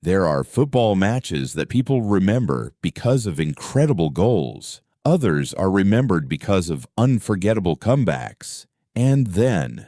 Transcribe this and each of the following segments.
There are football matches that people remember because of incredible goals. Others are remembered because of unforgettable comebacks. And then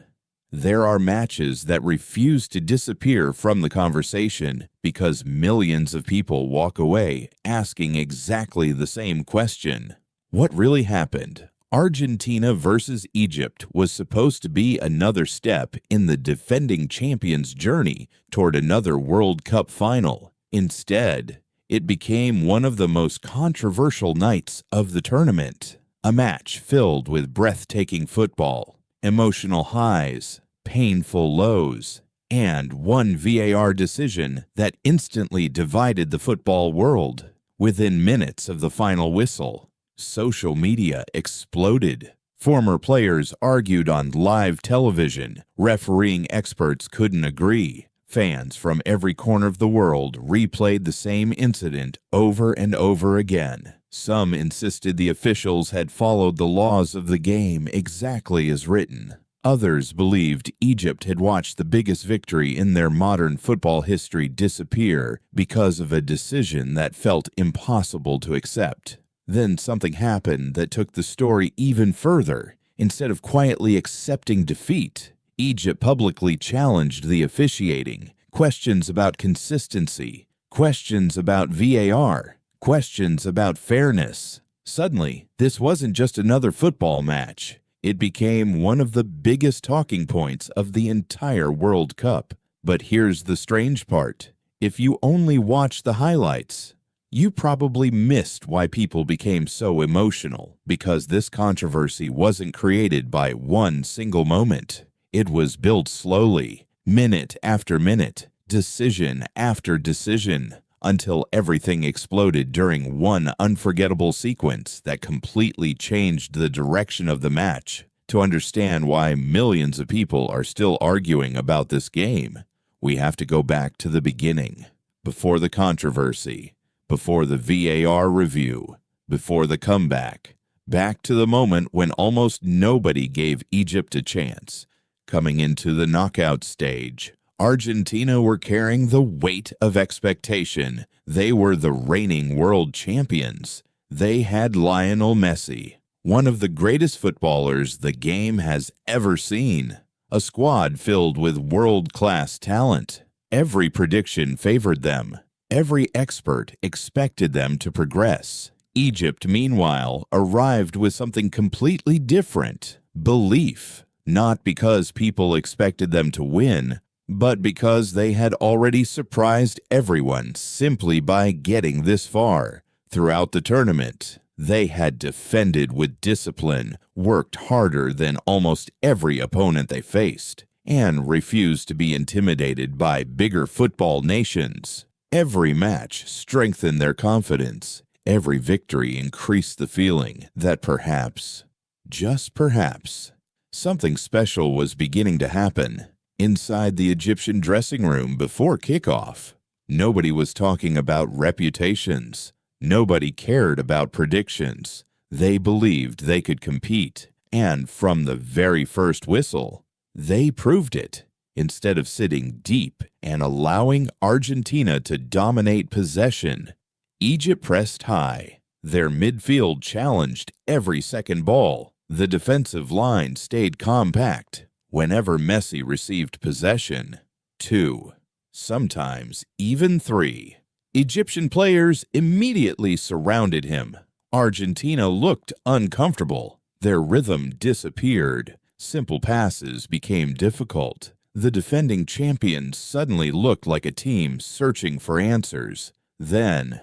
there are matches that refuse to disappear from the conversation because millions of people walk away asking exactly the same question. What really happened? Argentina versus Egypt was supposed to be another step in the defending champions' journey toward another World Cup final. Instead, it became one of the most controversial nights of the tournament. A match filled with breathtaking football, emotional highs, painful lows, and one VAR decision that instantly divided the football world. Within minutes of the final whistle, social media exploded. Former players argued on live television. Refereeing experts couldn't agree. Fans from every corner of the world replayed the same incident over and over again. Some insisted the officials had followed the laws of the game exactly as written. Others believed Egypt had watched the biggest victory in their modern football history disappear because of a decision that felt impossible to accept. Then something happened that took the story even further. Instead of quietly accepting defeat, Egypt publicly challenged the officiating. Questions about consistency, questions about VAR, questions about fairness. Suddenly, this wasn't just another football match. It became one of the biggest talking points of the entire World Cup. But here's the strange part. If you only watch the highlights, you probably missed why people became so emotional, because this controversy wasn't created by one single moment. It was built slowly, minute after minute, decision after decision, until everything exploded during one unforgettable sequence that completely changed the direction of the match. To understand why millions of people are still arguing about this game, we have to go back to the beginning, before the controversy, before the VAR review, before the comeback, back to the moment when almost nobody gave Egypt a chance. Coming into the knockout stage, Argentina were carrying the weight of expectation. They were the reigning world champions. They had Lionel Messi, one of the greatest footballers the game has ever seen. A squad filled with world-class talent. Every prediction favored them. Every expert expected them to progress. Egypt, meanwhile, arrived with something completely different: belief. Not because people expected them to win, but because they had already surprised everyone simply by getting this far. Throughout the tournament, they had defended with discipline, worked harder than almost every opponent they faced, and refused to be intimidated by bigger football nations. Every match strengthened their confidence. Every victory increased the feeling that perhaps, just perhaps, something special was beginning to happen. Inside the Egyptian dressing room before kickoff, nobody was talking about reputations. Nobody cared about predictions. They believed they could compete, and from the very first whistle, they proved it. Instead of sitting deep and allowing Argentina to dominate possession, Egypt pressed high. Their midfield challenged every second ball. The defensive line stayed compact. Whenever Messi received possession, 2, sometimes even 3, Egyptian players immediately surrounded him. Argentina looked uncomfortable. Their rhythm disappeared. Simple passes became difficult. The defending champions suddenly looked like a team searching for answers. Then,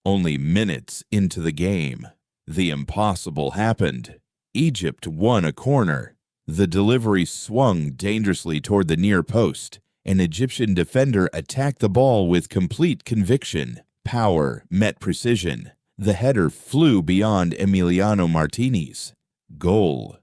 only minutes into the game, the impossible happened. Egypt won a corner. The delivery swung dangerously toward the near post. An Egyptian defender attacked the ball with complete conviction. Power met precision. The header flew beyond Emiliano Martinez. Goal.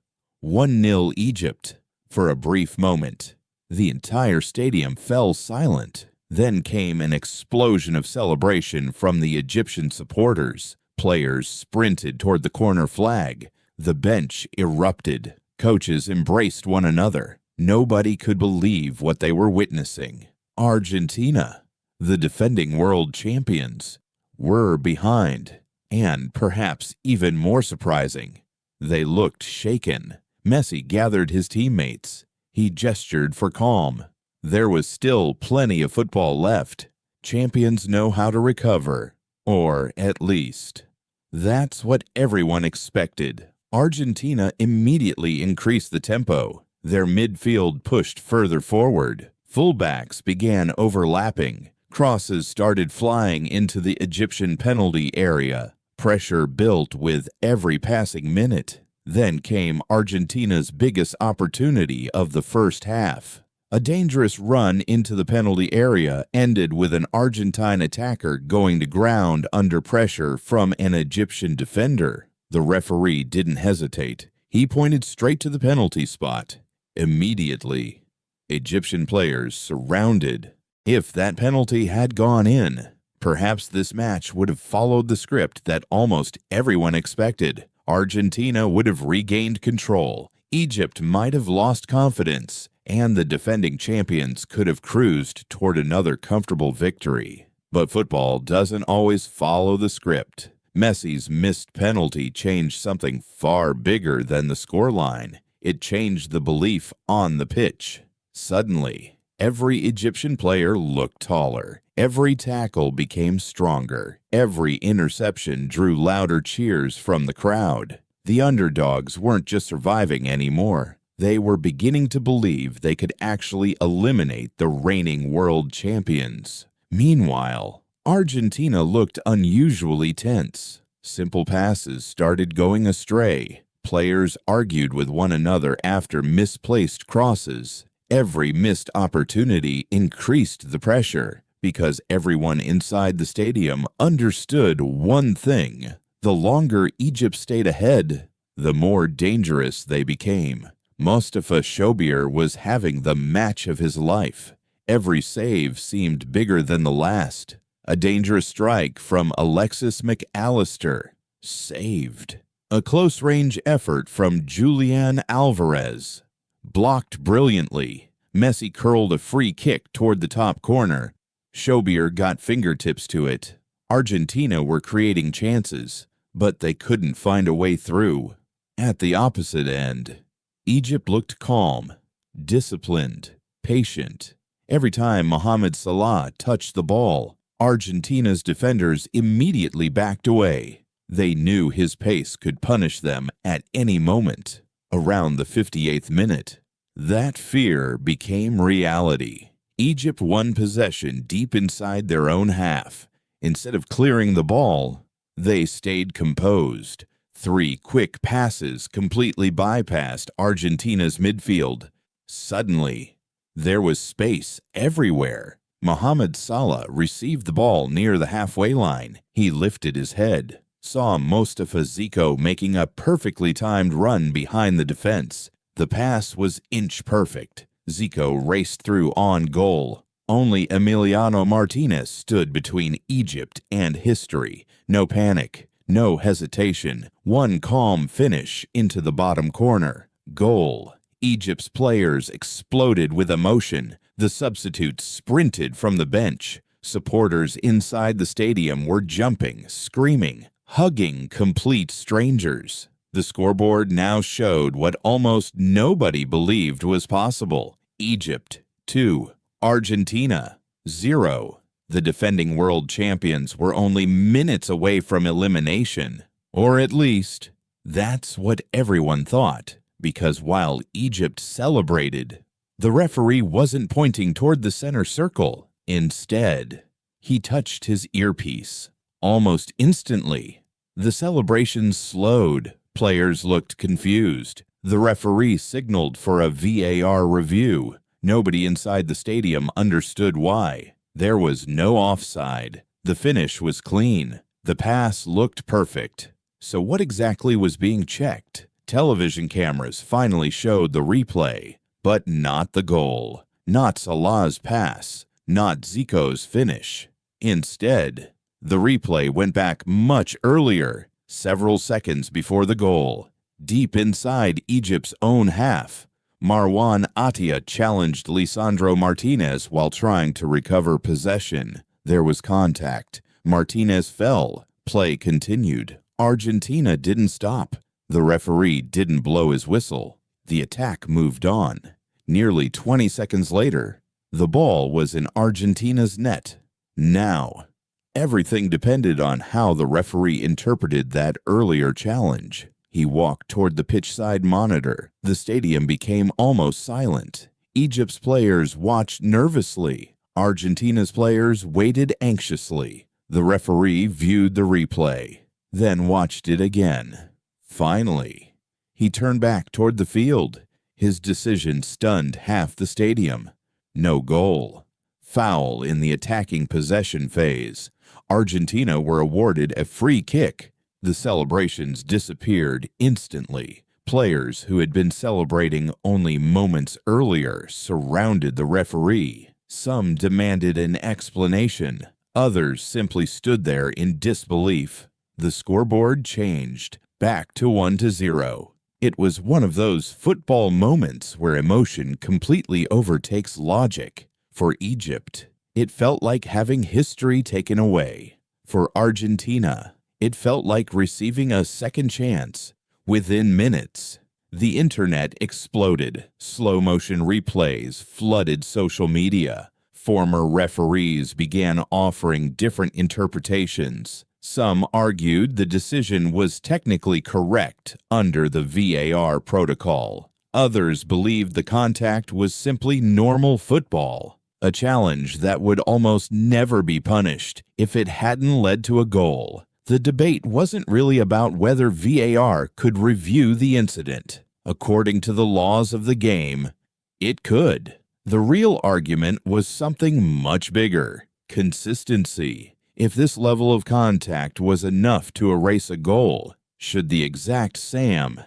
1-0 Egypt. For a brief moment, the entire stadium fell silent. Then came an explosion of celebration from the Egyptian supporters. Players sprinted toward the corner flag. The bench erupted. Coaches embraced one another. Nobody could believe what they were witnessing. Argentina, The defending world champions were behind, and perhaps even more surprising, they looked shaken. Messi gathered his teammates. He gestured for calm. There was still plenty of football left. Champions know how to recover, or at least, that's what everyone expected. Argentina immediately increased the tempo. Their midfield pushed further forward. Fullbacks began overlapping. Crosses started flying into the Egyptian penalty area. Pressure built with every passing minute. Then came Argentina's biggest opportunity of the first half. A dangerous run into the penalty area ended with an Argentine attacker going to ground under pressure from an Egyptian defender. The referee didn't hesitate. He pointed straight to the penalty spot. Immediately, Egyptian players surrounded. If that penalty had gone in, perhaps this match would have followed the script that almost everyone expected. Argentina would have regained control. Egypt might have lost confidence, and the defending champions could have cruised toward another comfortable victory. But football doesn't always follow the script. Messi's missed penalty changed something far bigger than the scoreline. It changed the belief on the pitch. Suddenly, every Egyptian player looked taller. Every tackle became stronger. Every interception drew louder cheers from the crowd. The underdogs weren't just surviving anymore. They were beginning to believe they could actually eliminate the reigning world champions. Meanwhile, Argentina looked unusually tense. Simple passes started going astray. Players argued with one another after misplaced crosses. Every missed opportunity increased the pressure because everyone inside the stadium understood one thing. The longer Egypt stayed ahead, the more dangerous they became. Mostafa Ziko was having the match of his life. Every save seemed bigger than the last. A dangerous strike from Alexis McAllister. Saved. A close-range effort from Julian Alvarez. Blocked brilliantly. Messi curled a free kick toward the top corner. Ziko got fingertips to it. Argentina were creating chances, but they couldn't find a way through. At the opposite end, Egypt looked calm, disciplined, patient. Every time Mohamed Salah touched the ball, Argentina's defenders immediately backed away. They knew his pace could punish them at any moment. Around the 58th minute, that fear became reality. Egypt won possession deep inside their own half. Instead of clearing the ball, they stayed composed. 3 quick passes completely bypassed Argentina's midfield. Suddenly, there was space everywhere. Mohamed Salah received the ball near the halfway line. He lifted his head, saw Mostafa Ziko making a perfectly timed run behind the defense. The pass was inch perfect. Ziko raced through on goal. Only Emiliano Martinez stood between Egypt and history. No panic, no hesitation. One calm finish into the bottom corner. Goal. Egypt's players exploded with emotion. The substitutes sprinted from the bench. Supporters inside the stadium were jumping, screaming, hugging complete strangers. The scoreboard now showed what almost nobody believed was possible. Egypt 2, Argentina 0. The defending world champions were only minutes away from elimination. Or at least, that's what everyone thought. Because while Egypt celebrated, the referee wasn't pointing toward the center circle. Instead, he touched his earpiece. Almost instantly, the celebration slowed. Players looked confused. The referee signaled for a VAR review. Nobody inside the stadium understood why. There was no offside. The finish was clean. The pass looked perfect. So what exactly was being checked? Television cameras finally showed the replay, but not the goal, not Salah's pass, not Ziko's finish. Instead, the replay went back much earlier, several seconds before the goal. Deep inside Egypt's own half, Marwan Atia challenged Lisandro Martinez while trying to recover possession. There was contact. Martinez fell. Play continued. Argentina didn't stop. The referee didn't blow his whistle. The attack moved on. Nearly 20 seconds later, the ball was in Argentina's net. Now, everything depended on how the referee interpreted that earlier challenge. He walked toward the pitch-side monitor. The stadium became almost silent. Egypt's players watched nervously. Argentina's players waited anxiously. The referee viewed the replay, then watched it again. Finally, he turned back toward the field. His decision stunned half the stadium. No goal. Foul in the attacking possession phase. Argentina were awarded a free kick. The celebrations disappeared instantly. Players who had been celebrating only moments earlier surrounded the referee. Some demanded an explanation. Others simply stood there in disbelief. The scoreboard changed, back to 1-0. It was one of those football moments where emotion completely overtakes logic. For Egypt, it felt like having history taken away. For Argentina, it felt like receiving a second chance. Within minutes, the internet exploded. Slow-motion replays flooded social media. Former referees began offering different interpretations. Some argued the decision was technically correct under the VAR protocol. Others believed the contact was simply normal football, a challenge that would almost never be punished if it hadn't led to a goal. The debate wasn't really about whether VAR could review the incident. According to the laws of the game, it could. The real argument was something much bigger: consistency. If this level of contact was enough to erase a goal, should the exact same